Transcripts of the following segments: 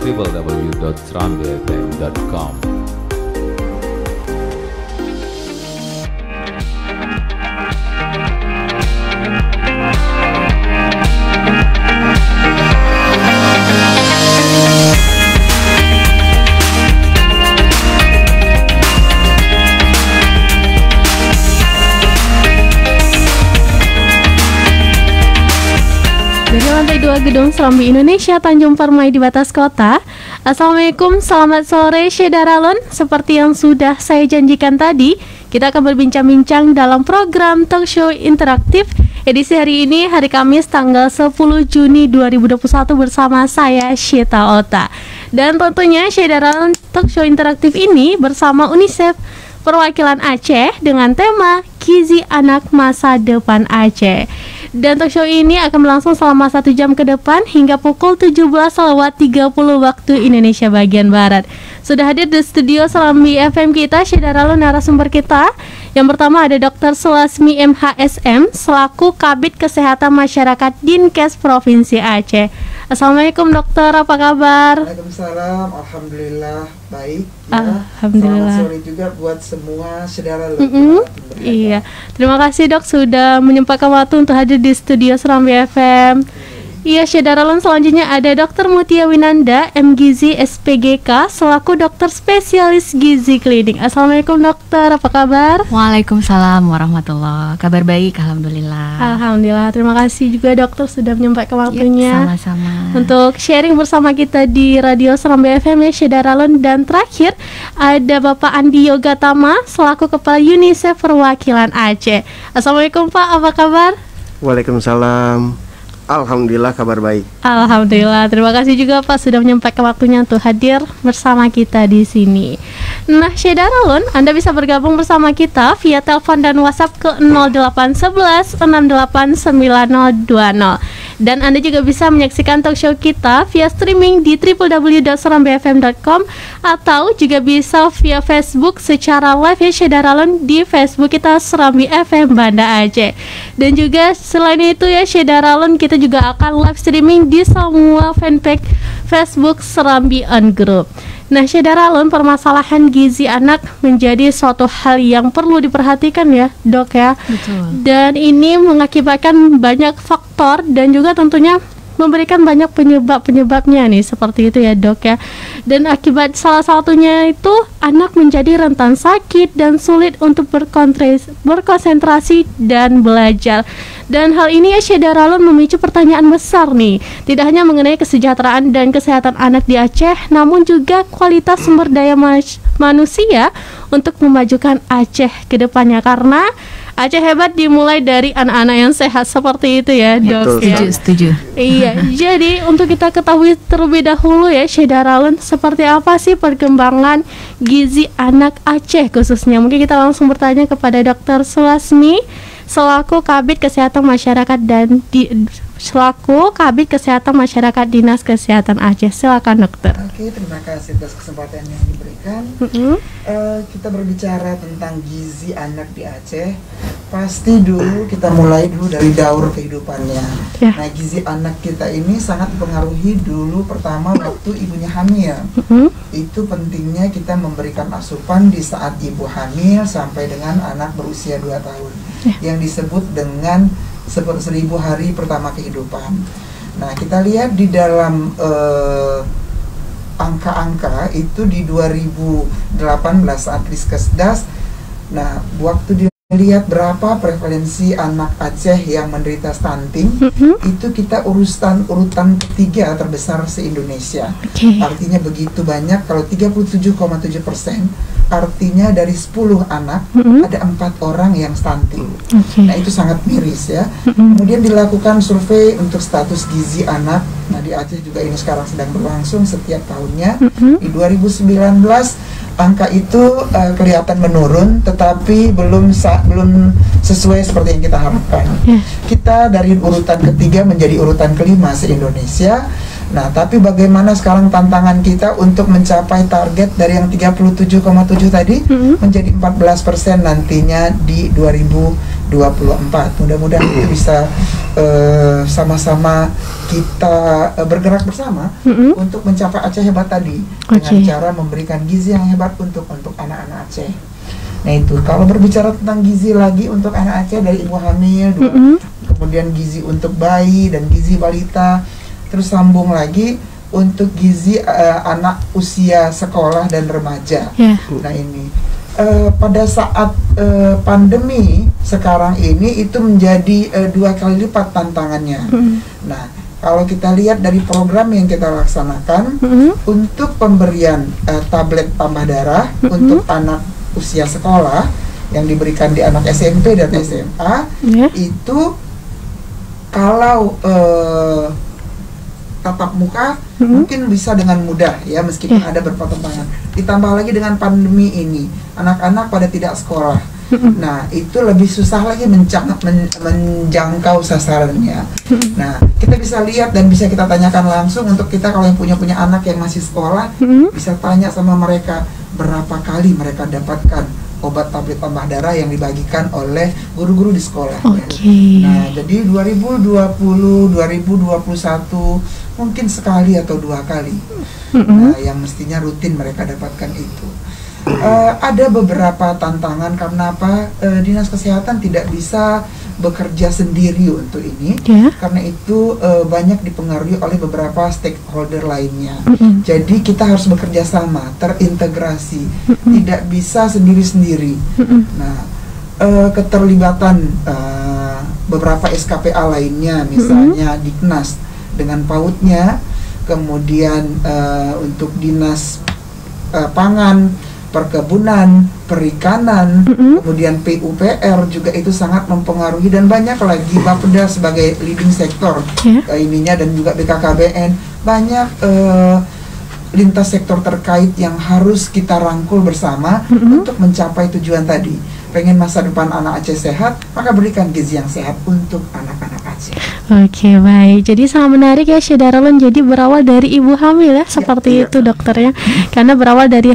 www.serambifm.com. Dari lantai 2 Gedung Serambi Indonesia, Tanjung Permai di batas kota. Assalamualaikum, selamat sore Syedaralun. Seperti yang sudah saya janjikan tadi, kita akan berbincang-bincang dalam program talk show interaktif edisi hari ini, hari Kamis tanggal 10 Juni 2021 bersama saya Syeta Ota. Dan tentunya Syedaralun talk show interaktif ini bersama UNICEF perwakilan Aceh dengan tema Gizi Anak Masa Depan Aceh. Dan talk show ini akan berlangsung selama 1 jam ke depan hingga pukul 17.30 waktu Indonesia bagian Barat. Sudah hadir di studio Serambi FM kita, Syedaralun, narasumber kita. Yang pertama ada Dr. Sulasmi MHSM selaku Kabid Kesehatan Masyarakat Dinkes Provinsi Aceh. Assalamualaikum dokter, apa kabar? Waalaikumsalam, alhamdulillah baik ya. Alhamdulillah. Selamat sore juga buat semua Syedaralun. Iya, terima kasih dok sudah menyempatkan waktu untuk hadir di studio Serambi FM. Iya, Syedaralun, selanjutnya ada Dr. Mutia Winanda, MGizi SPGK, selaku dokter spesialis gizi klinik. Assalamualaikum dokter, apa kabar? Waalaikumsalam warahmatullahi. Kabar baik, alhamdulillah. Alhamdulillah, terima kasih juga dokter sudah menyempatkan waktunya Sama-sama. untuk sharing bersama kita di Radio Serambi FM ya, Syedaralun. Dan terakhir ada Bapak Andi Yogatama selaku Kepala UNICEF Perwakilan Aceh. Assalamualaikum Pak, apa kabar? Waalaikumsalam. Alhamdulillah kabar baik. Alhamdulillah, terima kasih juga Pak sudah menyempatkan waktunya untuk hadir bersama kita di sini. Nah, Syedaralun, Anda bisa bergabung bersama kita via telepon dan WhatsApp ke 0811 689020. Dan Anda juga bisa menyaksikan talk show kita via streaming di www.serambifm.com atau juga bisa via Facebook secara live ya Syedaralun di Facebook kita Serambi FM Banda Aceh. Dan juga selain itu ya Syedaralun, kita juga akan live streaming di semua fanpage Facebook Serambi On Group. Nah, Syedaralun, permasalahan gizi anak menjadi suatu hal yang perlu diperhatikan ya, Dok ya. Betul. Dan ini mengakibatkan banyak faktor dan juga tentunya memberikan banyak penyebabnya nih, seperti itu ya Dok ya. Dan akibat salah satunya itu anak menjadi rentan sakit dan sulit untuk berkonsentrasi dan belajar. Dan hal ini ya Syedaralun memicu pertanyaan besar nih, tidak hanya mengenai kesejahteraan dan kesehatan anak di Aceh, namun juga kualitas sumber daya manusia untuk memajukan Aceh ke depannya. Karena Aceh hebat dimulai dari anak-anak yang sehat, seperti itu ya Dok. Betul, Ya. Setuju. Iya, jadi untuk kita ketahui terlebih dahulu ya Syedaralun, seperti apa sih perkembangan gizi anak Aceh khususnya. Mungkin kita langsung bertanya kepada Dr. Sulasmi selaku Kabid Kesehatan Masyarakat dan selaku Kabid Kesehatan Masyarakat Dinas Kesehatan Aceh. Silakan dokter. Oke, terima kasih atas kesempatan yang diberikan. Kita berbicara tentang gizi anak di Aceh. Pasti dulu kita mulai dulu dari daur kehidupannya. Ya. Nah, gizi anak kita ini sangat mempengaruhi dulu pertama waktu ibunya hamil. Itu pentingnya kita memberikan asupan di saat ibu hamil sampai dengan anak berusia 2 tahun. Yang disebut dengan 1000 hari pertama kehidupan. Nah, kita lihat di dalam angka-angka itu di 2018 saat Riskesdas. Nah, waktu dilihat berapa prevalensi anak Aceh yang menderita stunting, itu kita urutan ketiga terbesar se-Indonesia. Artinya begitu banyak, kalau 37,7%, artinya dari 10 anak ada 4 orang yang stunting. Nah, itu sangat miris ya. Kemudian dilakukan survei untuk status gizi anak. Nah, di Aceh juga ini sekarang sedang berlangsung setiap tahunnya. Di 2019 angka itu kelihatan menurun, tetapi belum sesuai seperti yang kita harapkan. Kita dari urutan ketiga menjadi urutan kelima se-Indonesia. Nah, tapi bagaimana sekarang tantangan kita untuk mencapai target dari yang 37,7 tadi menjadi 14% nantinya di 2024. Mudah-mudahan itu bisa sama-sama kita bergerak bersama untuk mencapai Aceh hebat tadi dengan cara memberikan gizi yang hebat untuk anak-anak Aceh. Nah, itu kalau berbicara tentang gizi lagi untuk anak Aceh dari ibu hamil, kemudian gizi untuk bayi dan gizi balita, terus sambung lagi untuk gizi anak usia sekolah dan remaja. Nah, ini pada saat pandemi sekarang ini itu menjadi 2 kali lipat tantangannya. Nah, kalau kita lihat dari program yang kita laksanakan untuk pemberian tablet tambah darah untuk anak usia sekolah yang diberikan di anak SMP dan SMA, itu kalau tatap muka mungkin bisa dengan mudah ya, meskipun ada berpertentangan. Ditambah lagi dengan pandemi ini, anak-anak pada tidak sekolah. Nah, itu lebih susah lagi menjangkau sasarannya. Nah, kita bisa lihat dan bisa kita tanyakan langsung untuk kita kalau yang punya anak yang masih sekolah, bisa tanya sama mereka berapa kali mereka dapatkan obat tablet tambah darah yang dibagikan oleh guru-guru di sekolah. Nah, jadi 2020, 2021 mungkin sekali atau 2 kali. Nah, yang mestinya rutin mereka dapatkan itu. Ada beberapa tantangan karena apa? Dinas Kesehatan tidak bisa bekerja sendiri untuk ini, karena itu banyak dipengaruhi oleh beberapa stakeholder lainnya. Jadi kita harus bekerja sama, terintegrasi, tidak bisa sendiri-sendiri. Nah, keterlibatan beberapa SKPA lainnya, misalnya Diknas dengan PAUD-nya, kemudian untuk Dinas Pangan, Perkebunan, Perikanan, kemudian PUPR juga itu sangat mempengaruhi, dan banyak lagi Bapeda sebagai leading sektor ininya, dan juga BKKBN, banyak lintas sektor terkait yang harus kita rangkul bersama untuk mencapai tujuan tadi. Pengen masa depan anak Aceh sehat, maka berikan gizi yang sehat untuk anak-anak Aceh. Oke, baik. Jadi sangat menarik ya, Syed Daralun. Jadi berawal dari ibu hamil ya, seperti itu dokter ya. Karena berawal dari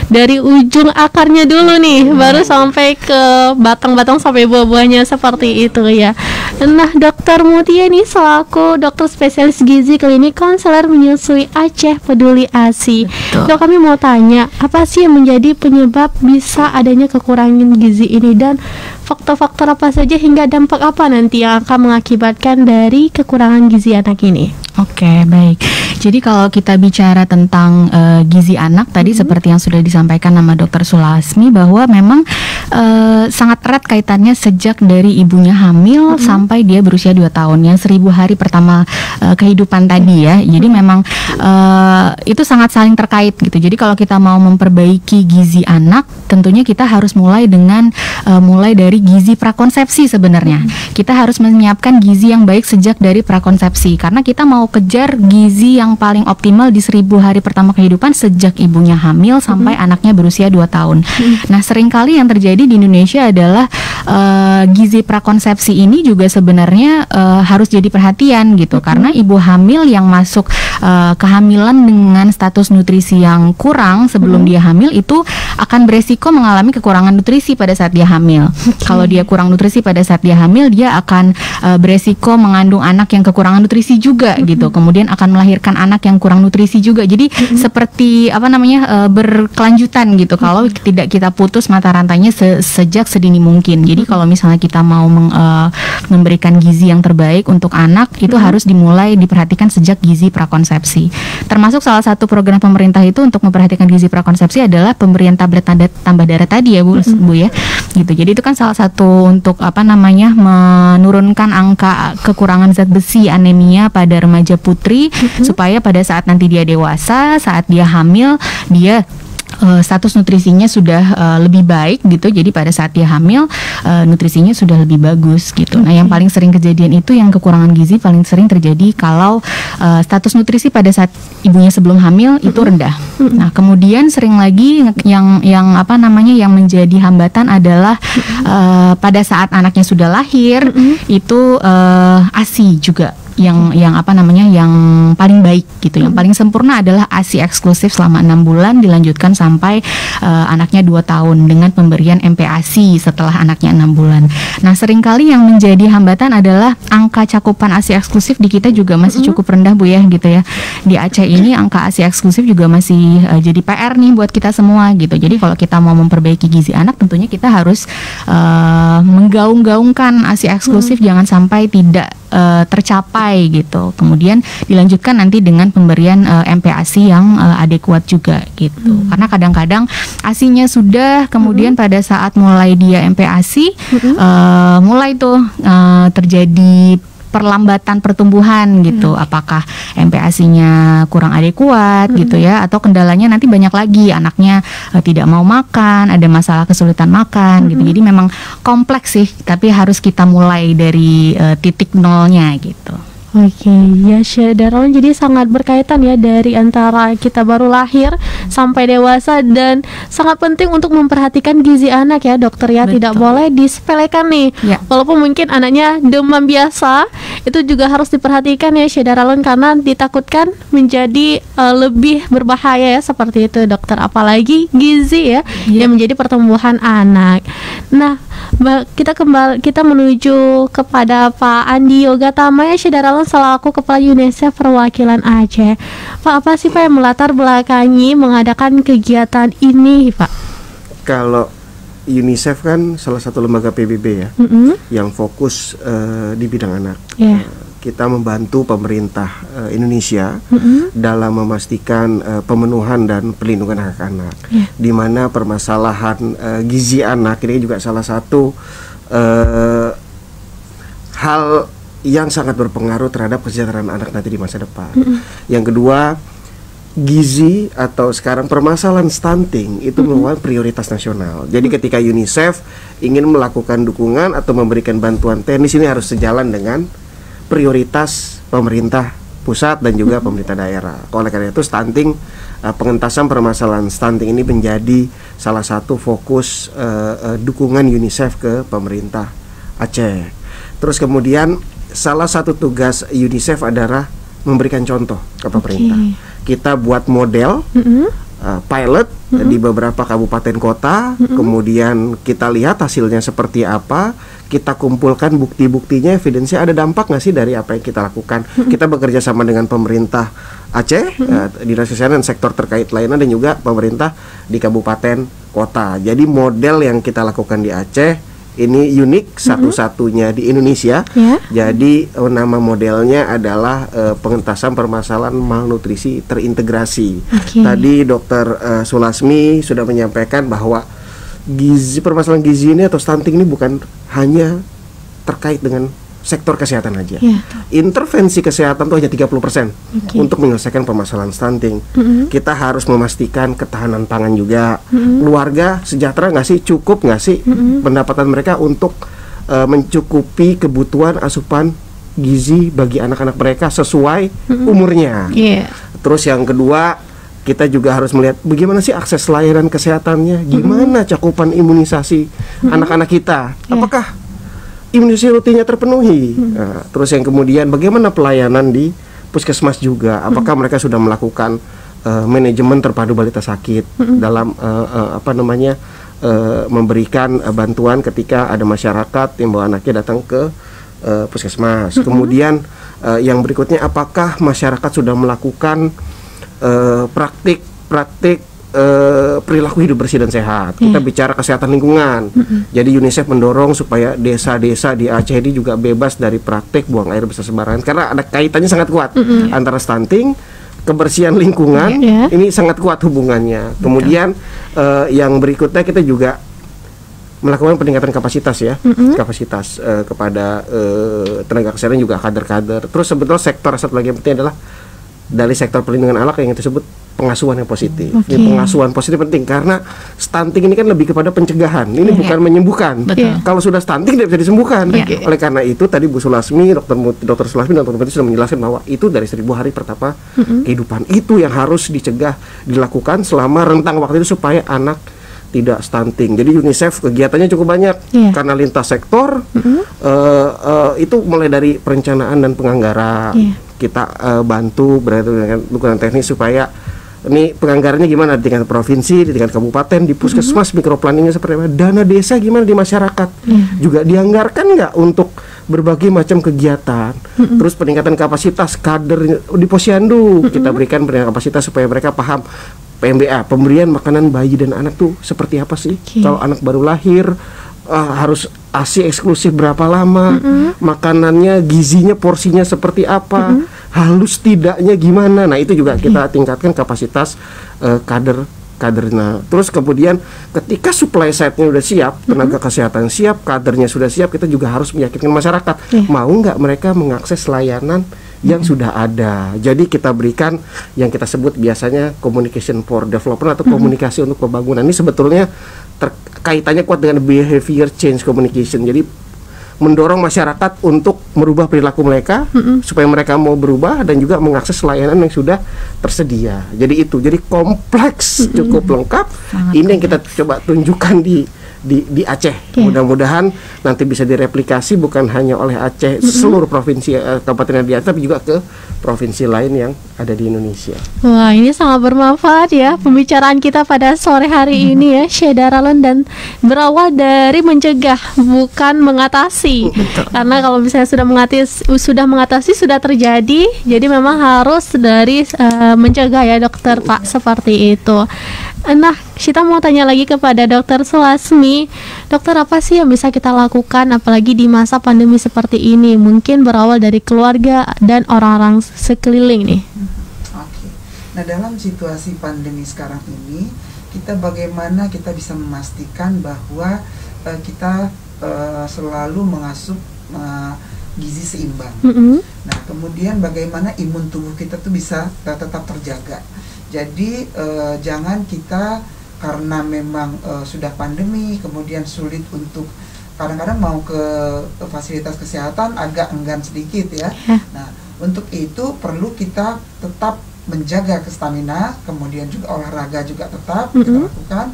dari ujung akarnya dulu nih, baru sampai ke batang-batang sampai buah-buahnya seperti itu ya. Nah, Dokter Mutia nih selaku dokter spesialis gizi klinik konselor menyusui Aceh Peduli ASI. Dok, kami mau tanya, apa sih yang menjadi penyebab bisa adanya kekurangan gizi ini, dan faktor-faktor apa saja hingga dampak apa nanti yang akan mengakibatkan dari kekurangan gizi anak ini? Oke, baik. Jadi kalau kita bicara tentang gizi anak tadi seperti yang sudah disampaikan sama Dokter Sulasmi, bahwa memang sangat erat kaitannya sejak dari ibunya hamil sampai dia berusia 2 tahun, yang 1000 hari pertama kehidupan tadi ya. Jadi memang itu sangat saling terkait gitu. Jadi kalau kita mau memperbaiki gizi anak, tentunya kita harus mulai dari gizi prakonsepsi sebenarnya. Kita harus menyiapkan gizi yang baik sejak dari prakonsepsi, karena kita mau kejar gizi yang paling optimal di 1000 hari pertama kehidupan sejak ibunya hamil sampai anaknya berusia 2 tahun. Nah, seringkali yang terjadi di Indonesia adalah gizi prakonsepsi ini juga sebenarnya harus jadi perhatian gitu, karena ibu hamil yang masuk kehamilan dengan status nutrisi yang kurang sebelum dia hamil itu akan beresiko mengalami kekurangan nutrisi pada saat dia hamil. Kalau dia kurang nutrisi pada saat dia hamil, dia akan beresiko mengandung anak yang kekurangan nutrisi juga gitu. Kemudian akan melahirkan anak yang kurang nutrisi juga. Jadi seperti berkelanjutan gitu kalau tidak kita putus mata rantainya sejak sedini mungkin. Jadi kalau misalnya kita mau memberikan gizi yang terbaik untuk anak, itu harus diperhatikan sejak gizi prakonsepsi. Termasuk salah satu program pemerintah itu untuk memperhatikan gizi prakonsepsi adalah pemberian tablet tambah darah tadi ya Bu ya. Gitu. Jadi itu kan salah satu untuk menurunkan angka kekurangan zat besi anemia pada remaja putri, supaya pada saat nanti dia dewasa, saat dia hamil, dia status nutrisinya sudah lebih baik gitu. Jadi pada saat dia hamil nutrisinya sudah lebih bagus gitu. Nah, yang paling sering kejadian itu yang kekurangan gizi paling sering terjadi kalau status nutrisi pada saat ibunya sebelum hamil itu rendah. Nah, kemudian sering lagi yang menjadi hambatan adalah pada saat anaknya sudah lahir itu ASI juga yang apa namanya, yang paling baik gitu. Yang paling sempurna adalah ASI eksklusif selama 6 bulan dilanjutkan sampai anaknya 2 tahun dengan pemberian MPASI setelah anaknya 6 bulan. Nah, seringkali yang menjadi hambatan adalah angka cakupan ASI eksklusif di kita juga masih cukup rendah, Bu ya, gitu ya. Di Aceh ini angka ASI eksklusif juga masih jadi PR nih buat kita semua gitu. Jadi kalau kita mau memperbaiki gizi anak, tentunya kita harus menggaung-gaungkan ASI eksklusif, jangan sampai tidak tercapai gitu. Kemudian dilanjutkan nanti dengan pemberian MPASI yang adekuat juga gitu. Karena kadang-kadang ASINya sudah, kemudian pada saat mulai dia MPASI mulai tuh terjadi perlambatan pertumbuhan gitu. Apakah MPASI-nya kurang adekuat gitu ya, atau kendalanya nanti banyak lagi, anaknya tidak mau makan, ada masalah kesulitan makan gitu. Jadi memang kompleks sih, tapi harus kita mulai dari titik nolnya gitu. Oke, ya Syed Daralun, jadi sangat berkaitan ya dari antara kita baru lahir sampai dewasa, dan sangat penting untuk memperhatikan gizi anak ya dokter ya. Betul. Tidak boleh disepelekan nih. Ya. Walaupun mungkin anaknya demam biasa, itu juga harus diperhatikan ya Syed Daralun, karena ditakutkan menjadi lebih berbahaya ya, seperti itu dokter. Apalagi gizi ya, yang menjadi pertumbuhan anak. Nah, kita menuju kepada Pak Andi Yogatama ya Syed Daralun, selaku Kepala UNICEF Perwakilan Aceh. Pak, apa sih Pak yang melatar belakangi mengadakan kegiatan ini Pak? Kalau UNICEF kan salah satu lembaga PBB ya, yang fokus di bidang anak. Kita membantu pemerintah Indonesia dalam memastikan pemenuhan dan perlindungan hak anak, di mana permasalahan gizi anak ini juga salah satu hal yang sangat berpengaruh terhadap kesejahteraan anak nanti di masa depan. Yang kedua, gizi atau sekarang permasalahan stunting itu merupakan prioritas nasional. Jadi ketika UNICEF ingin melakukan dukungan atau memberikan bantuan teknis, ini harus sejalan dengan prioritas pemerintah pusat dan juga pemerintah daerah. Oleh karena itu stunting, pengentasan permasalahan stunting ini menjadi salah satu fokus dukungan UNICEF ke pemerintah Aceh. Terus kemudian salah satu tugas UNICEF adalah memberikan contoh ke pemerintah. Kita buat model pilot di beberapa kabupaten kota, kemudian kita lihat hasilnya seperti apa, kita kumpulkan bukti-buktinya, evidensinya, ada dampak nggak sih dari apa yang kita lakukan. Kita bekerja sama dengan pemerintah Aceh, dinas kesehatan dan sektor terkait lainnya, dan juga pemerintah di kabupaten kota. Jadi model yang kita lakukan di Aceh ini unik, satu-satunya di Indonesia. Jadi nama modelnya adalah pengentasan permasalahan malnutrisi terintegrasi. Tadi Dokter Sulasmi sudah menyampaikan bahwa permasalahan gizi ini atau stunting ini bukan hanya terkait dengan sektor kesehatan aja. Intervensi kesehatan itu hanya 30% untuk menyelesaikan permasalahan stunting. Kita harus memastikan ketahanan pangan juga. Keluarga sejahtera nggak sih? Cukup nggak sih pendapatan mereka untuk mencukupi kebutuhan asupan gizi bagi anak-anak mereka sesuai umurnya. Terus yang kedua, kita juga harus melihat bagaimana sih akses layanan kesehatannya, gimana cakupan imunisasi anak-anak kita, apakah imunisasi rutinnya terpenuhi. Terus yang kemudian bagaimana pelayanan di puskesmas juga, apakah mereka sudah melakukan manajemen terpadu balita sakit dalam memberikan bantuan ketika ada masyarakat yang bawa anaknya datang ke puskesmas. Kemudian yang berikutnya, apakah masyarakat sudah melakukan praktik perilaku hidup bersih dan sehat. Kita bicara kesehatan lingkungan. Jadi UNICEF mendorong supaya desa-desa di Aceh ini juga bebas dari praktik buang air besar sembarangan, karena ada kaitannya sangat kuat antara stunting, kebersihan lingkungan, ini sangat kuat hubungannya. Kemudian yang berikutnya, kita juga melakukan peningkatan kapasitas ya, kapasitas kepada tenaga kesehatan juga kader-kader. Terus sebetulnya sektor satu lagi yang penting adalah dari sektor perlindungan anak yang disebut pengasuhan yang positif. Ini pengasuhan positif penting karena stunting ini kan lebih kepada pencegahan. Ini bukan menyembuhkan. Kalau sudah stunting tidak bisa disembuhkan. Oleh karena itu tadi Bu Sulasmi, Dokter Sulasmi dan Dokter Muti sudah menjelaskan bahwa itu dari 1000 hari pertama kehidupan. Itu yang harus dicegah, dilakukan selama rentang waktu itu supaya anak tidak stunting. Jadi UNICEF kegiatannya cukup banyak karena lintas sektor. Itu mulai dari perencanaan dan penganggaran. Kita bantu berarti dengan dukungan teknis supaya ini penganggarannya gimana di tingkat provinsi, di tingkat kabupaten, di puskesmas, mikroplaningnya seperti apa, dana desa gimana di masyarakat, juga dianggarkan nggak untuk berbagai macam kegiatan, terus peningkatan kapasitas kader di posyandu, kita berikan peningkatan kapasitas supaya mereka paham PMBA, pemberian makanan bayi dan anak tuh seperti apa sih, kalau anak baru lahir harus ASI eksklusif berapa lama, makanannya, gizinya, porsinya seperti apa, halus tidaknya gimana. Nah itu juga kita tingkatkan kapasitas kadernya. Terus kemudian ketika supply side-nya udah siap, tenaga kesehatan siap, kadernya sudah siap, kita juga harus meyakinkan masyarakat mau nggak mereka mengakses layanan yang sudah ada. Jadi kita berikan yang kita sebut biasanya communication for development atau komunikasi untuk pembangunan. Ini sebetulnya kaitannya kuat dengan behavior change communication. Jadi mendorong masyarakat untuk merubah perilaku mereka supaya mereka mau berubah dan juga mengakses layanan yang sudah tersedia. Jadi itu, jadi kompleks, cukup lengkap. Ini yang kita coba tunjukkan di Aceh. Mudah-mudahan nanti bisa direplikasi bukan hanya oleh Aceh, seluruh provinsi kabupaten yang di Aceh, tapi juga ke provinsi lain yang ada di Indonesia. Wah, ini sangat bermanfaat ya pembicaraan kita pada sore hari ini ya, Syed Daralon, dan berawal dari mencegah bukan mengatasi. Karena kalau misalnya sudah mengatasi sudah terjadi, jadi memang harus dari mencegah ya dokter Pak, seperti itu. Nah, kita mau tanya lagi kepada Dokter Sulasmi. Dokter, apa sih yang bisa kita lakukan apalagi di masa pandemi seperti ini? Mungkin berawal dari keluarga dan orang-orang sekeliling nih. Oke. Nah, dalam situasi pandemi sekarang ini, bagaimana kita bisa memastikan bahwa kita selalu mengasup gizi seimbang. Nah, kemudian bagaimana imun tubuh kita tuh bisa tetap terjaga. Jadi jangan kita karena memang sudah pandemi kemudian sulit untuk kadang-kadang mau ke fasilitas kesehatan agak enggan sedikit ya. Nah, untuk itu perlu kita tetap menjaga stamina, kemudian juga olahraga juga tetap kita lakukan.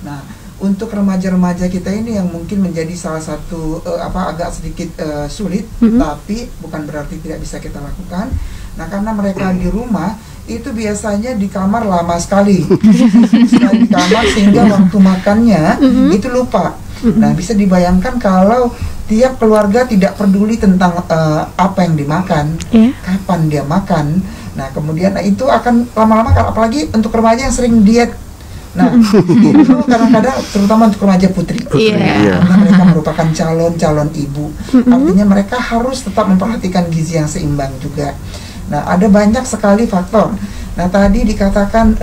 Nah, untuk remaja-remaja kita ini yang mungkin menjadi salah satu agak sedikit sulit, tapi bukan berarti tidak bisa kita lakukan. Nah, karena mereka di rumah itu biasanya di kamar lama sekali, di kamar sehingga waktu makannya itu lupa. Nah, bisa dibayangkan kalau tiap keluarga tidak peduli tentang apa yang dimakan, kapan dia makan. Nah, kemudian itu akan lama-lama, apalagi untuk remaja yang sering diet. Nah, itu kadang-kadang terutama untuk remaja putri, karena mereka merupakan calon ibu. Artinya mereka harus tetap memperhatikan gizi yang seimbang juga. Nah, ada banyak sekali faktor. Nah, tadi dikatakan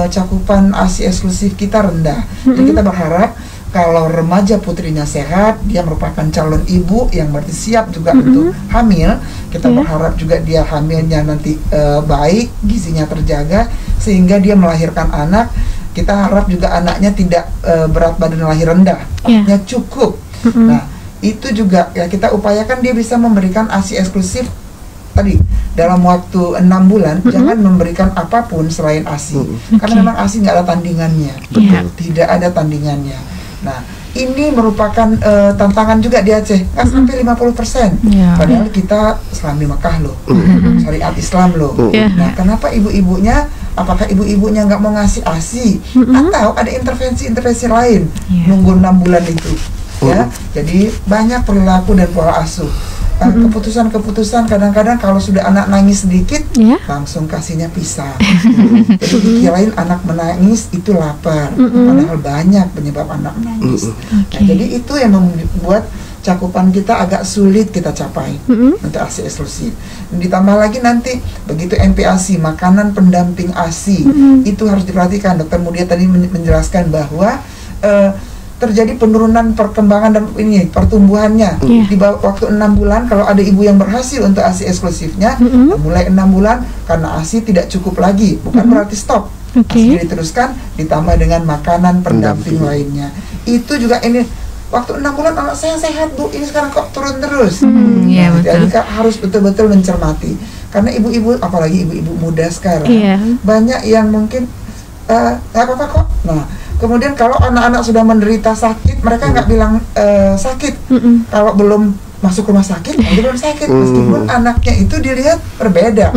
cakupan ASI eksklusif kita rendah. Jadi kita berharap kalau remaja putrinya sehat, dia merupakan calon ibu yang berarti siap juga untuk hamil. Kita berharap juga dia hamilnya nanti baik, gizinya terjaga, sehingga dia melahirkan anak. Kita harap juga anaknya tidak berat badan lahir rendah, artinya cukup. Nah, itu juga ya kita upayakan dia bisa memberikan ASI eksklusif tadi dalam waktu 6 bulan. Jangan memberikan apapun selain ASI, karena memang ASI nggak ada tandingannya, tidak ada tandingannya. Nah, ini merupakan tantangan juga di Aceh, nggak sampai 50%. Padahal kita Islam di Mekah loh, syariat Islam loh. Nah, kenapa ibu-ibunya, apakah ibu-ibunya nggak mau ngasih ASI, atau ada intervensi lain nunggu 6 bulan itu? Ya, jadi banyak perilaku dan pola asuh. Keputusan-keputusan kadang-kadang kalau sudah anak nangis sedikit langsung kasihnya pisang. Jadi dikirain anak menangis itu lapar, padahal banyak penyebab anak menangis. Nah, jadi itu yang membuat cakupan kita agak sulit kita capai untuk ASI eksklusif. Ditambah lagi nanti begitu MPASI, makanan pendamping ASI, itu harus diperhatikan. Dokter Mudia tadi menjelaskan bahwa terjadi penurunan perkembangan dan pertumbuhannya di bawah waktu 6 bulan. Kalau ada ibu yang berhasil untuk ASI eksklusifnya, mulai 6 bulan karena ASI tidak cukup lagi, bukan berarti stop. ASI diteruskan ditambah dengan makanan pendamping lainnya. Itu juga ini waktu 6 bulan anak saya sehat Bu, ini sekarang kok turun terus. Jadi harus betul-betul mencermati, karena ibu-ibu, apalagi ibu-ibu muda sekarang, banyak yang mungkin nggak apa-apa kok. Nah, Kemudian kalau anak-anak sudah menderita sakit, mereka nggak bilang sakit. Kalau belum masuk rumah sakit, dia belum sakit. Meskipun anaknya itu dilihat berbeda.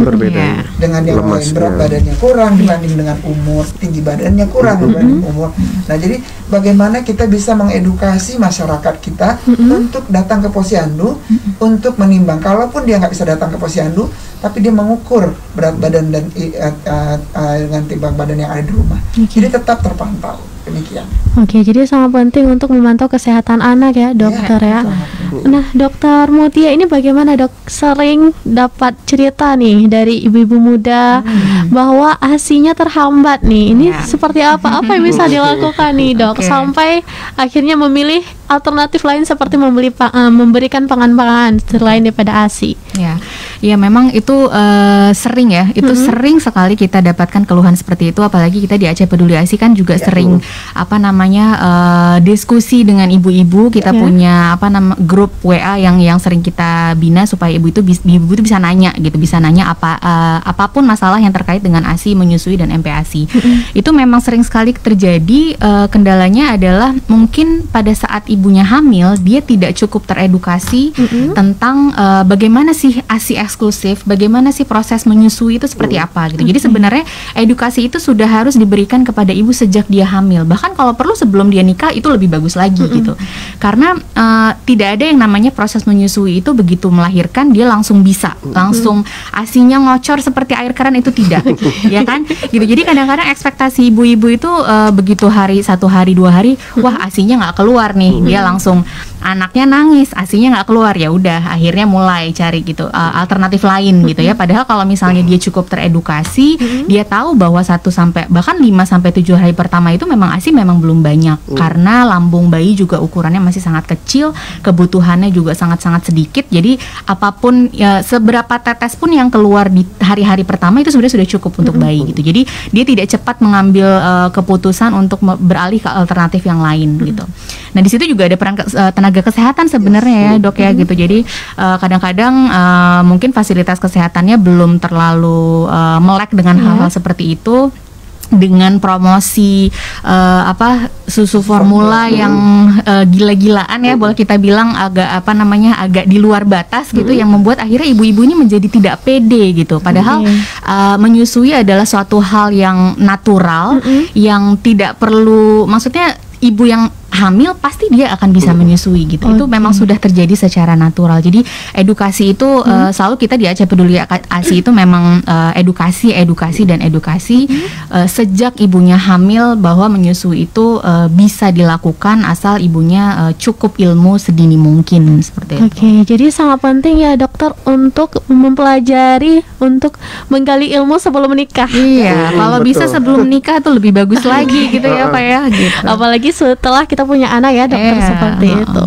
Dengan yang lain, berat badannya kurang dibanding dengan umur, tinggi badannya kurang dibanding umur. Nah, jadi bagaimana kita bisa mengedukasi masyarakat kita untuk datang ke posyandu, untuk menimbang. Kalaupun dia nggak bisa datang ke posyandu, tapi dia mengukur berat badan dan dengan timbang badan yang ada di rumah. Jadi tetap terpantau. Demikian. Oke, jadi sangat penting untuk memantau kesehatan anak ya, dokter ya. Nah, Dokter Mutia ini bagaimana, Dok? Sering dapat cerita nih dari ibu-ibu muda bahwa ASI-nya terhambat nih. Ini seperti apa? Apa yang bisa dilakukan nih, Dok? Sampai akhirnya memilih alternatif lain seperti memberikan pangan-pangan selain daripada ASI. Ya memang itu sering ya, itu sering sekali kita dapatkan keluhan seperti itu. Apalagi kita di Aceh Peduli ASI kan juga sering diskusi dengan ibu-ibu. Kita punya grup WA yang sering kita bina supaya ibu itu bisa nanya gitu, bisa nanya apapun masalah yang terkait dengan ASI, menyusui dan MPASI. Itu memang sering sekali terjadi. Kendalanya adalah mungkin pada saat ibunya hamil dia tidak cukup teredukasi tentang bagaimana sih ASI eksklusif, bagaimana sih proses menyusui itu seperti apa gitu. Jadi sebenarnya edukasi itu sudah harus diberikan kepada ibu sejak dia hamil. Bahkan kalau perlu sebelum dia nikah itu lebih bagus lagi gitu. Karena tidak ada yang namanya proses menyusui itu begitu melahirkan dia langsung bisa, langsung ASInya ngocor seperti air keran, itu tidak. Ya kan? Gitu. Jadi kadang-kadang ekspektasi ibu-ibu itu begitu hari 1 hari 2 hari, wah ASInya nggak keluar nih. Dia langsung anaknya nangis, ASInya nggak keluar, ya udah akhirnya mulai cari gitu alternatif lain gitu ya. Padahal kalau misalnya dia cukup teredukasi, dia tahu bahwa 1 sampai bahkan 5 sampai 7 hari pertama itu memang ASI memang belum banyak karena lambung bayi juga ukurannya masih sangat kecil, kebutuhannya juga sangat-sangat sedikit. Jadi apapun ya, seberapa tetes pun yang keluar di hari-hari pertama itu sebenarnya sudah cukup untuk bayi gitu. Jadi dia tidak cepat mengambil keputusan untuk beralih ke alternatif yang lain gitu. Nah, di situ juga ada peran tenaga kesehatan sebenarnya ya, Dok ya gitu. Jadi kadang-kadang mungkin fasilitas kesehatannya belum terlalu melek dengan hal-hal seperti itu. Dengan promosi susu formula yang gila-gilaan ya, boleh kita bilang agak agak di luar batas gitu, yang membuat akhirnya ibu-ibu ini menjadi tidak pede gitu. Padahal menyusui adalah suatu hal yang natural, yang tidak perlu, maksudnya ibu yang hamil pasti dia akan bisa menyusui gitu. Itu memang sudah terjadi secara natural. Jadi edukasi itu selalu kita di Aceh Peduli ASI itu memang edukasi sejak ibunya hamil bahwa menyusui itu bisa dilakukan asal ibunya cukup ilmu sedini mungkin seperti itu. Oke, jadi sangat penting ya, dokter, untuk mempelajari, untuk menggali ilmu sebelum menikah. Iya, kalau bisa sebelum menikah tuh lebih bagus lagi gitu ya Pak ya gitu. Apalagi setelah kita punya anak ya, dokter, seperti itu.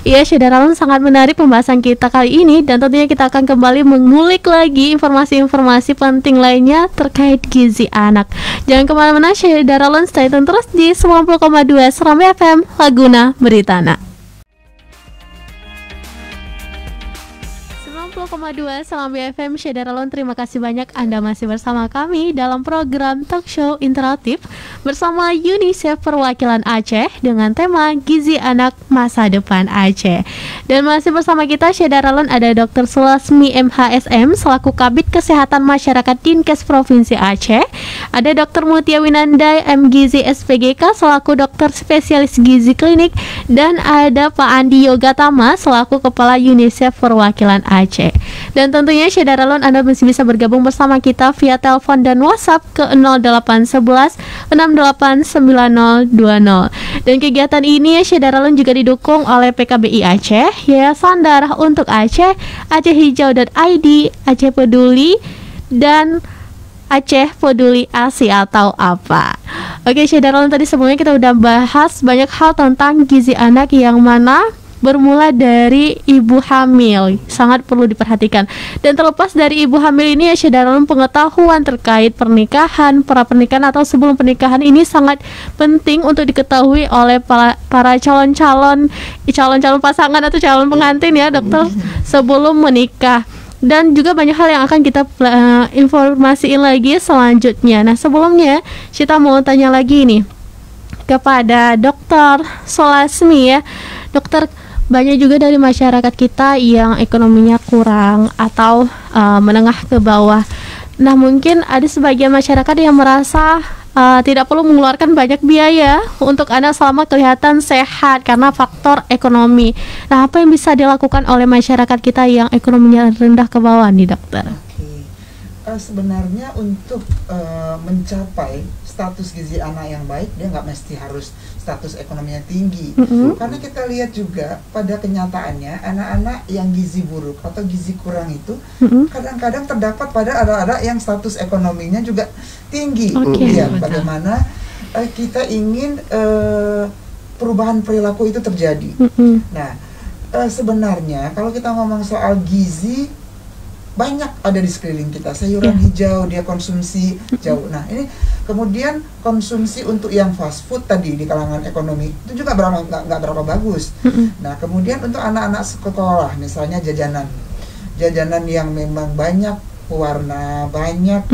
Iya, Syederalun, sangat menarik pembahasan kita kali ini, dan tentunya kita akan kembali mengulik lagi informasi-informasi penting lainnya terkait gizi anak. Jangan kemana-mana, Syederalun, stay tune terus di 90,2 Serambi FM, Laguna, Beritana. 90,2 Serambi FM, Syederalun, terima kasih banyak Anda masih bersama kami dalam program talk show interaktif bersama UNICEF Perwakilan Aceh dengan tema Gizi Anak Masa Depan Aceh. Dan masih bersama kita, Syederalun, ada Dr. Sulasmi MHSM selaku Kabid Kesehatan Masyarakat Dinkes Provinsi Aceh. Ada Dr. Mutia Winandai MGizi SPGK selaku dokter spesialis gizi klinik, dan ada Pak Andi Yogatama selaku Kepala UNICEF Perwakilan Aceh. Dan tentunya Syederalun, Anda masih bisa bergabung bersama kita via telepon dan WhatsApp ke 0811 689020. Dan kegiatan ini Syederalun juga didukung oleh PKBI Aceh, Yayasan Darah untuk Aceh, AcehHijau.id, Aceh Peduli, dan Aceh Peduli ASI atau apa. Oke, Syederalun, tadi sebelumnya kita udah bahas banyak hal tentang gizi anak, yang mana bermula dari ibu hamil, sangat perlu diperhatikan. Dan terlepas dari ibu hamil ini ya, Syederalun, pengetahuan terkait pernikahan, pra-pernikahan atau sebelum pernikahan ini sangat penting untuk diketahui oleh para calon-calon pasangan atau calon pengantin ya, dokter, sebelum menikah. Dan juga banyak hal yang akan kita informasiin lagi selanjutnya. Nah, sebelumnya kita mau tanya lagi nih, kepada Dokter Sulasmi ya. Dokter, banyak juga dari masyarakat kita yang ekonominya kurang atau menengah ke bawah. Nah, mungkin ada sebagian masyarakat yang merasa tidak perlu mengeluarkan banyak biaya untuk anak selama kelihatan sehat karena faktor ekonomi. Nah, apa yang bisa dilakukan oleh masyarakat kita yang ekonominya rendah ke bawah nih, dokter? Sebenarnya untuk mencapai status gizi anak yang baik, dia nggak mesti harus status ekonominya tinggi. Karena kita lihat juga pada kenyataannya anak-anak yang gizi buruk atau gizi kurang itu kadang-kadang terdapat pada anak-anak yang status ekonominya juga tinggi. Lihat bagaimana kita ingin perubahan perilaku itu terjadi. Nah, sebenarnya kalau kita ngomong soal gizi, banyak ada di sekeliling kita, sayuran hijau dia konsumsi jauh. Nah, ini kemudian konsumsi untuk yang fast food tadi di kalangan ekonomi itu juga nggak berapa bagus. Nah, kemudian untuk anak-anak sekolah misalnya jajanan yang memang banyak warna, banyak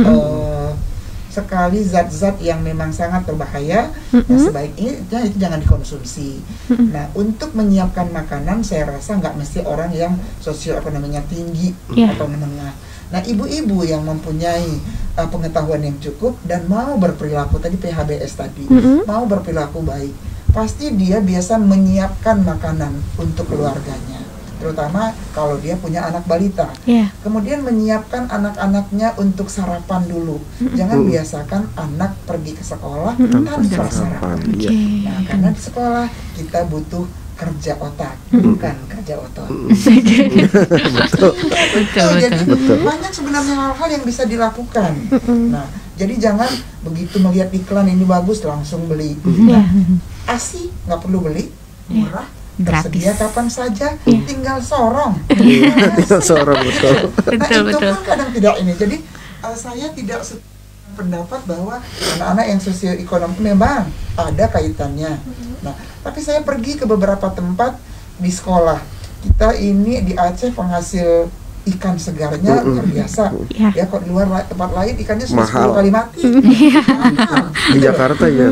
sekali zat-zat yang memang sangat berbahaya. Nah, sebaiknya itu jangan dikonsumsi. Nah, untuk menyiapkan makanan saya rasa nggak mesti orang yang sosioekonominya tinggi atau menengah. Nah, ibu-ibu yang mempunyai pengetahuan yang cukup dan mau berperilaku tadi PHBS tadi, mau berperilaku baik, pasti dia biasa menyiapkan makanan untuk keluarganya. Terutama kalau dia punya anak balita. Kemudian menyiapkan anak-anaknya untuk sarapan dulu. Jangan biasakan anak pergi ke sekolah tanpa sarapan. Nah, karena di sekolah kita butuh kerja otak, bukan kerja otot. Jadi banyak sebenarnya hal-hal yang bisa dilakukan. Nah, jadi jangan begitu melihat iklan ini bagus langsung beli. ASI nggak perlu beli, murah, tersedia kapan saja, tinggal sorong. Sorong, betul. Nah, itu kan kadang tidak ini. Jadi saya tidak pendapat bahwa anak-anak yang sosioekonomi memang ada kaitannya. Nah, tapi saya pergi ke beberapa tempat di sekolah. Kita ini di Aceh penghasil ikan segarnya luar biasa. Ya, kok di luar tempat lain ikannya sudah 10 kali mati. Di Jakarta ya.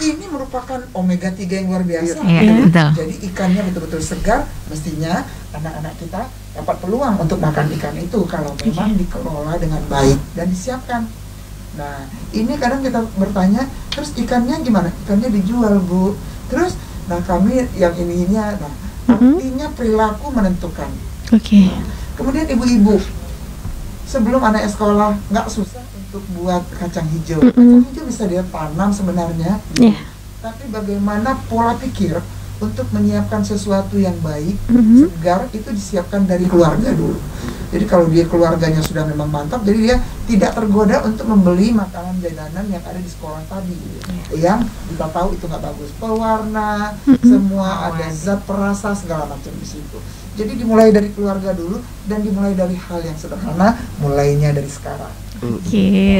Ini merupakan omega 3 yang luar biasa. Jadi ikannya betul-betul segar, mestinya anak-anak kita dapat peluang untuk makan ikan itu kalau memang dikelola dengan baik dan disiapkan. Nah, ini kadang kita bertanya, terus ikannya gimana? Ikannya dijual, Bu. Terus, nah kami yang ini nah, artinya perilaku menentukan. Nah, kemudian ibu-ibu, sebelum anak sekolah, nggak susah untuk buat kacang hijau. Kacang hijau bisa dia tanam sebenarnya. Tapi bagaimana pola pikir untuk menyiapkan sesuatu yang baik, segar, itu disiapkan dari keluarga dulu. Jadi kalau dia keluarganya sudah memang mantap, jadi dia tidak tergoda untuk membeli makanan jajanan yang ada di sekolah tadi, yang kita tahu itu nggak bagus, pewarna, semua ada zat perasa segala macam di situ. Jadi dimulai dari keluarga dulu dan dimulai dari hal yang sederhana, mulainya dari sekarang.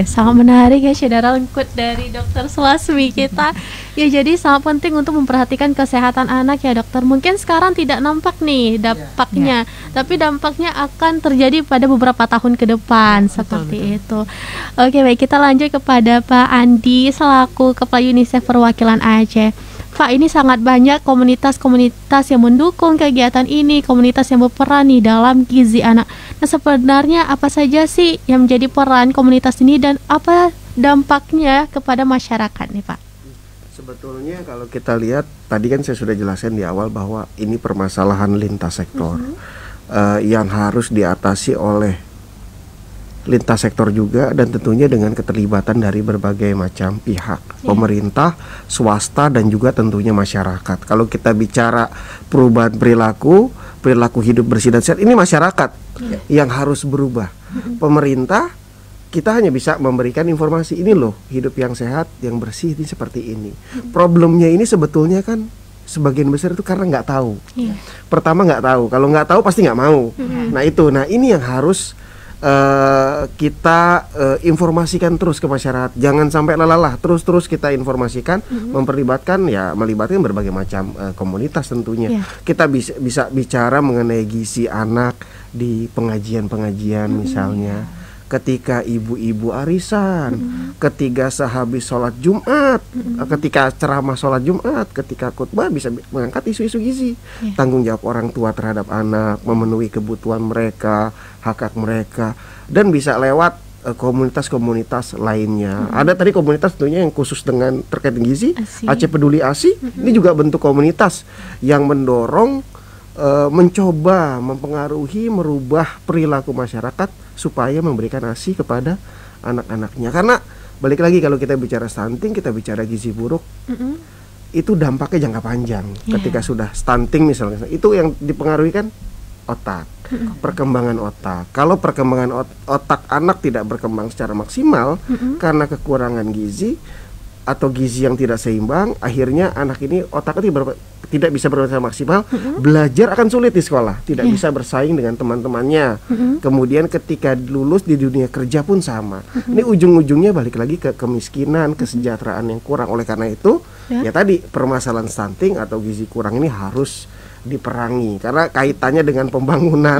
Sangat menarik ya saudara lengkut dari Dokter Sulasmi kita. Ya, jadi sangat penting untuk memperhatikan kesehatan anak ya dokter. Mungkin sekarang tidak nampak nih dampaknya, tapi dampaknya akan terjadi pada beberapa tahun ke depan seperti itu. Oke, baik, kita lanjut kepada Pak Andi selaku Kepala UNICEF Perwakilan Aceh. Pak, ini sangat banyak komunitas-komunitas yang mendukung kegiatan ini, komunitas yang berperan nih dalam gizi anak. Nah, sebenarnya apa saja sih yang menjadi peran komunitas ini dan apa dampaknya kepada masyarakat nih Pak? Sebetulnya kalau kita lihat, tadi kan saya sudah jelaskan di awal bahwa ini permasalahan lintas sektor yang harus diatasi oleh lintas sektor juga, dan tentunya dengan keterlibatan dari berbagai macam pihak, pemerintah, swasta, dan juga tentunya masyarakat. Kalau kita bicara perubahan perilaku hidup bersih dan sehat, ini masyarakat yang harus berubah. Pemerintah, kita hanya bisa memberikan informasi, ini loh hidup yang sehat, yang bersih ini seperti ini. Problemnya ini sebetulnya kan sebagian besar itu karena nggak tahu. Pertama nggak tahu, kalau nggak tahu pasti nggak mau. Nah ini yang harus kita informasikan terus ke masyarakat. Jangan sampai lelah, terus kita informasikan, melibatkan berbagai macam komunitas tentunya. Kita bisa bicara mengenai gizi anak di pengajian misalnya. Ketika ibu-ibu arisan, ketika sehabis sholat Jumat, ketika ceramah sholat Jumat, ketika khutbah bisa mengangkat isu-isu gizi. Tanggung jawab orang tua terhadap anak, memenuhi kebutuhan mereka, hak-hak mereka, dan bisa lewat komunitas-komunitas lainnya. Ada tadi komunitas tentunya yang khusus dengan terkait dengan gizi, Aceh Peduli ASI. Ini juga bentuk komunitas yang mendorong, mencoba mempengaruhi, merubah perilaku masyarakat supaya memberikan ASI kepada anak-anaknya. Karena balik lagi, kalau kita bicara stunting, kita bicara gizi buruk, itu dampaknya jangka panjang. Ketika sudah stunting misalnya, itu yang dipengaruhi kan otak, perkembangan otak. Kalau perkembangan otak anak tidak berkembang secara maksimal karena kekurangan gizi atau gizi yang tidak seimbang, akhirnya anak ini otaknya tidak bisa berkembang secara maksimal, belajar akan sulit di sekolah, tidak bisa bersaing dengan teman-temannya. Kemudian ketika lulus di dunia kerja pun sama. Ini ujung-ujungnya balik lagi ke kemiskinan, kesejahteraan yang kurang. Oleh karena itu, ya tadi permasalahan stunting atau gizi kurang ini harus diperangi karena kaitannya dengan pembangunan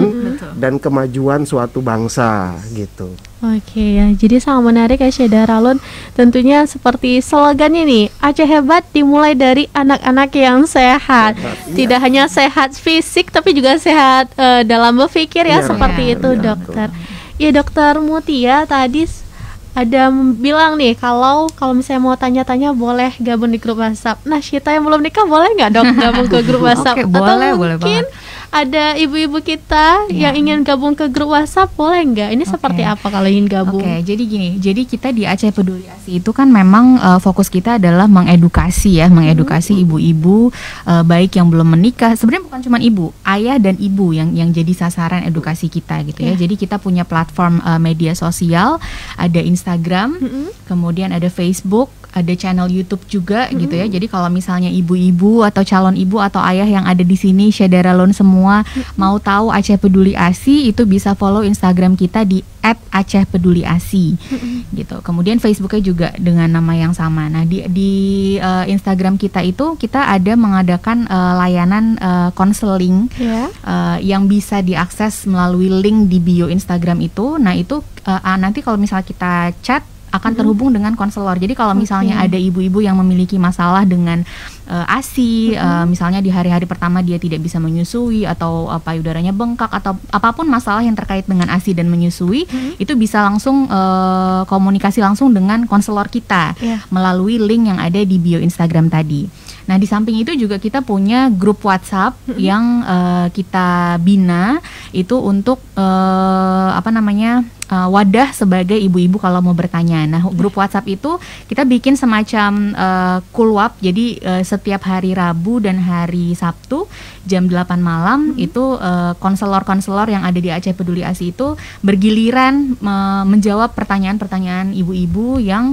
dan kemajuan suatu bangsa gitu. Oke ya, jadi sangat menarik ya Syed Daralun. Tentunya seperti slogannya nih, Aceh hebat dimulai dari anak-anak yang sehat. Tidak hanya sehat fisik tapi juga sehat dalam berpikir ya, seperti itu dokter. Ya Dokter Mutia tadi ada bilang nih kalau misalnya mau tanya-tanya boleh gabung di grup WhatsApp. Nah, Syita yang belum nikah boleh nggak dok gabung ke grup WhatsApp? Oke, atau boleh mungkin ada ibu-ibu kita yang ingin gabung ke grup WhatsApp, boleh nggak? Ini seperti apa kalau ingin gabung? Jadi gini, jadi kita di Aceh Peduli ASI itu kan memang fokus kita adalah mengedukasi ibu-ibu baik yang belum menikah. Sebenarnya bukan cuma ibu, ayah dan ibu yang jadi sasaran edukasi kita gitu ya. Jadi kita punya platform media sosial, ada Instagram, kemudian ada Facebook, ada channel YouTube juga gitu ya. Jadi kalau misalnya ibu-ibu atau calon ibu atau ayah yang ada di sini, Syed Daralun semua mau tahu Aceh Peduli ASI, itu bisa follow Instagram kita di @AcehPeduliASI gitu. Kemudian Facebooknya juga dengan nama yang sama. Nah di Instagram kita itu kita ada mengadakan layanan konseling yang bisa diakses melalui link di bio Instagram itu. Nah itu nanti kalau misalnya kita chat akan terhubung dengan konselor. Jadi kalau misalnya ada ibu-ibu yang memiliki masalah dengan ASI, misalnya di hari-hari pertama dia tidak bisa menyusui atau payudaranya bengkak atau apapun masalah yang terkait dengan ASI dan menyusui, itu bisa langsung komunikasi langsung dengan konselor kita melalui link yang ada di bio Instagram tadi. Nah di samping itu juga kita punya grup WhatsApp yang kita bina itu untuk wadah sebagai ibu-ibu kalau mau bertanya. Nah grup WhatsApp itu kita bikin semacam kulwap. Jadi setiap hari Rabu dan hari Sabtu jam 8 malam itu konselor-konselor yang ada di Aceh Peduli ASI itu bergiliran menjawab pertanyaan-pertanyaan ibu-ibu yang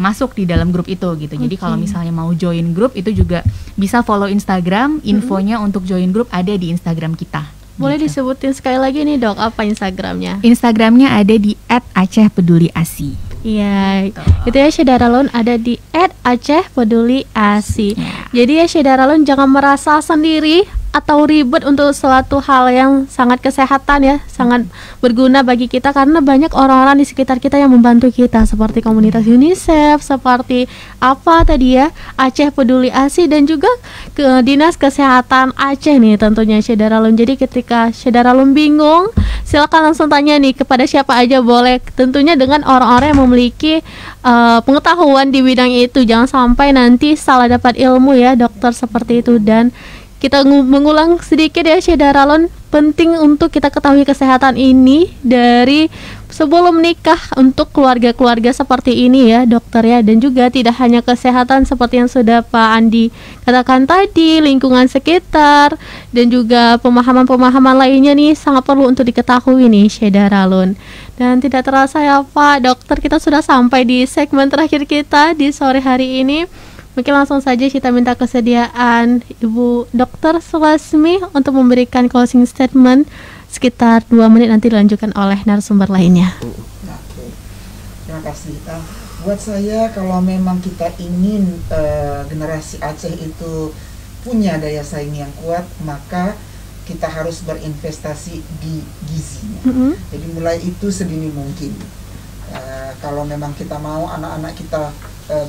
masuk di dalam grup itu gitu. Jadi kalau misalnya mau join grup itu juga bisa follow Instagram, infonya untuk join grup ada di Instagram kita. Boleh disebutin sekali lagi nih dok, apa Instagramnya? Instagramnya ada di @AcehPeduliASI. Iya, itu ya Syed Daralun ada di @AcehPeduliASI. Jadi ya Syed Daralun jangan merasa sendiri atau ribet untuk suatu hal yang sangat kesehatan ya, sangat berguna bagi kita karena banyak orang-orang di sekitar kita yang membantu kita seperti komunitas UNICEF, seperti apa tadi ya, Aceh Peduli ASI dan juga ke Dinas Kesehatan Aceh nih tentunya Syed Daralun. Jadi ketika Syed Daralun bingung, silakan langsung tanya nih kepada siapa aja boleh, tentunya dengan orang-orang yang memiliki pengetahuan di bidang itu. Jangan sampai nanti salah dapat ilmu ya dokter seperti itu. Dan kita mengulang sedikit ya Syed Daralun, penting untuk kita ketahui kesehatan ini dari sebelum nikah untuk keluarga-keluarga seperti ini ya dokter ya. Dan juga tidak hanya kesehatan seperti yang sudah Pak Andi katakan tadi, lingkungan sekitar dan juga pemahaman-pemahaman lainnya nih sangat perlu untuk diketahui nih Syed Daralun. Dan tidak terasa ya Pak dokter, kita sudah sampai di segmen terakhir kita di sore hari ini. Mungkin langsung saja kita minta kesediaan Ibu Dr. Sulasmi untuk memberikan closing statement sekitar 2 menit, nanti dilanjutkan oleh narasumber lainnya. Oke. Terima kasih. Buat saya kalau memang kita ingin generasi Aceh itu punya daya saing yang kuat, maka kita harus berinvestasi di gizinya. Jadi mulai itu sedini mungkin. kalau memang kita mau anak-anak kita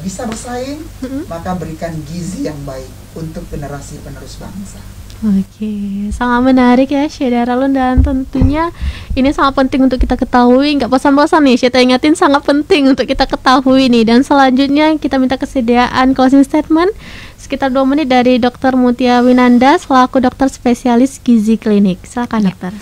bisa bersaing, maka berikan gizi yang baik untuk generasi penerus bangsa. Oke, sangat menarik ya Syed Daralun, dan tentunya ini sangat penting untuk kita ketahui. Nggak bosan-bosan nih, saya ingatin sangat penting untuk kita ketahui nih. Dan selanjutnya kita minta kesediaan closing statement sekitar 2 menit dari Dr. Mutia Winanda selaku dokter spesialis gizi klinik. Silakan dokter.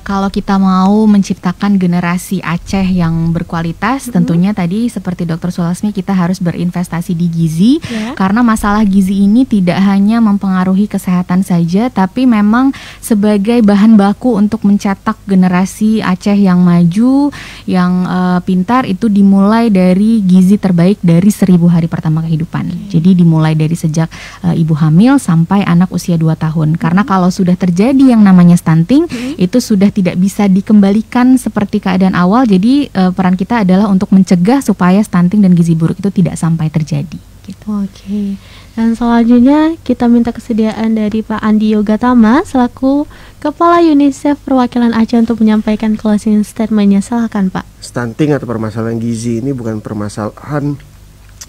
Kalau kita mau menciptakan generasi Aceh yang berkualitas, tentunya tadi seperti Dr. Sulasmi, kita harus berinvestasi di gizi, karena masalah gizi ini tidak hanya mempengaruhi kesehatan saja, tapi memang sebagai bahan baku untuk mencetak generasi Aceh yang maju, yang pintar, itu dimulai dari gizi terbaik dari 1000 hari pertama kehidupan. Jadi dimulai dari sejak ibu hamil sampai anak usia 2 tahun. Karena kalau sudah terjadi yang namanya stunting, itu sudah tidak bisa dikembalikan seperti keadaan awal. Jadi peran kita adalah untuk mencegah supaya stunting dan gizi buruk itu tidak sampai terjadi gitu. Oke. Dan selanjutnya kita minta kesediaan dari Pak Andi Yogatama selaku Kepala UNICEF Perwakilan Aceh untuk menyampaikan closing statement-nya. Silakan Pak. Stunting atau permasalahan gizi ini bukan permasalahan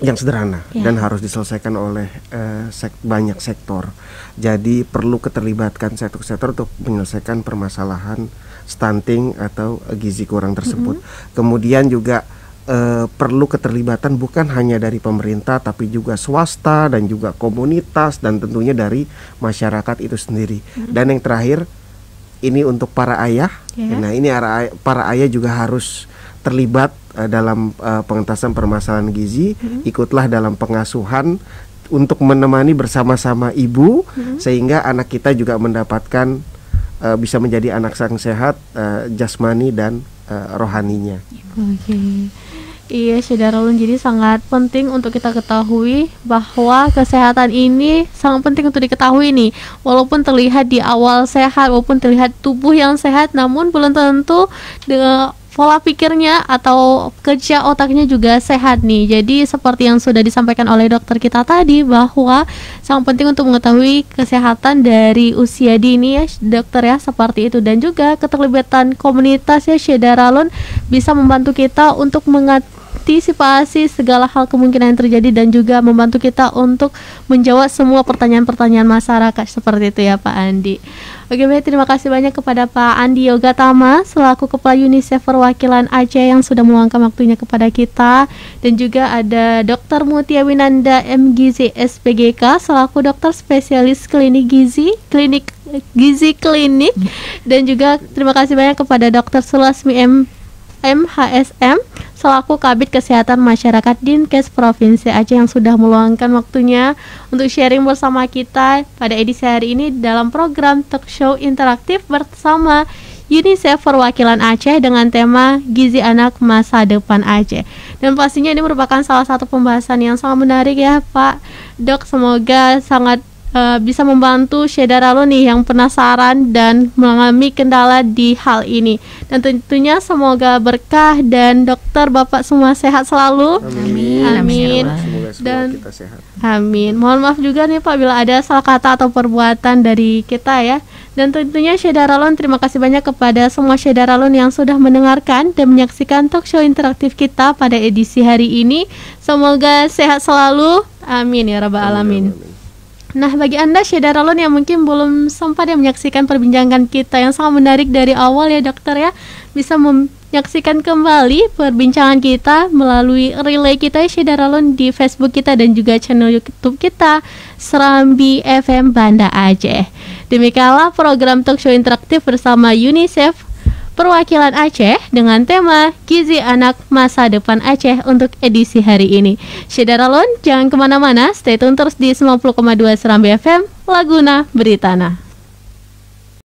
yang sederhana dan harus diselesaikan oleh banyak sektor. Jadi perlu keterlibatan sektor-sektor untuk menyelesaikan permasalahan stunting atau gizi kurang tersebut. Kemudian juga perlu keterlibatan bukan hanya dari pemerintah, tapi juga swasta dan juga komunitas, dan tentunya dari masyarakat itu sendiri. Dan yang terakhir, ini untuk para ayah. Nah, ini para ayah juga harus terlibat dalam pengentasan permasalahan gizi. Ikutlah dalam pengasuhan untuk menemani bersama-sama ibu, sehingga anak kita juga mendapatkan bisa menjadi anak yang sehat jasmani dan rohaninya. Oke. Iya, Syed Daralun, jadi sangat penting untuk kita ketahui bahwa kesehatan ini sangat penting untuk diketahui nih. Walaupun terlihat di awal sehat, walaupun terlihat tubuh yang sehat, namun belum tentu dengan pola pikirnya atau kerja otaknya juga sehat nih. Jadi seperti yang sudah disampaikan oleh dokter kita tadi, bahwa sangat penting untuk mengetahui kesehatan dari usia dini ya dokter ya, seperti itu. Dan juga keterlibatan komunitas ya Syed Daralun bisa membantu kita untuk mengantisipasi segala hal kemungkinan yang terjadi, dan juga membantu kita untuk menjawab semua pertanyaan-pertanyaan masyarakat, seperti itu ya Pak Andi. Oke, baik, terima kasih banyak kepada Pak Andi Yogatama selaku Kepala UNICEF Perwakilan Aceh yang sudah meluangkan waktunya kepada kita, dan juga ada Dr. Mutia Winanda MGizi SPGK selaku dokter spesialis klinik gizi klinik, dan juga terima kasih banyak kepada Dr. Sulasmi MHSM selaku Kabid Kesehatan Masyarakat Dinkes Provinsi Aceh yang sudah meluangkan waktunya untuk sharing bersama kita pada edisi hari ini dalam program talk show interaktif bersama UNICEF Perwakilan Aceh dengan tema Gizi Anak Masa Depan Aceh. Dan pastinya ini merupakan salah satu pembahasan yang sangat menarik ya Pak Dok. Semoga sangat bisa membantu Syed Daralun nih yang penasaran dan mengalami kendala di hal ini. Dan tentunya semoga berkah dan dokter Bapak semua sehat selalu. Amin. Dan kita sehat. Amin. Mohon maaf juga nih Pak bila ada salah kata atau perbuatan dari kita ya. Dan tentunya Syed Daralun, terima kasih banyak kepada semua Syed Daralun yang sudah mendengarkan dan menyaksikan talk show interaktif kita pada edisi hari ini. Semoga sehat selalu. Amin ya rabbal alamin. Nah, bagi Anda Syed Daralun yang mungkin belum sempat menyaksikan perbincangan kita yang sangat menarik dari awal ya dokter ya, bisa menyaksikan kembali perbincangan kita melalui relay kita Syed Daralun di Facebook kita dan juga channel YouTube kita Serambi FM Banda Aceh. Demikianlah program talk show interaktif bersama UNICEF Perwakilan Aceh dengan tema Gizi Anak Masa Depan Aceh untuk edisi hari ini. Syed Daralun, jangan kemana-mana, stay tune terus di 90,2 Serambi FM, Laguna Beritana.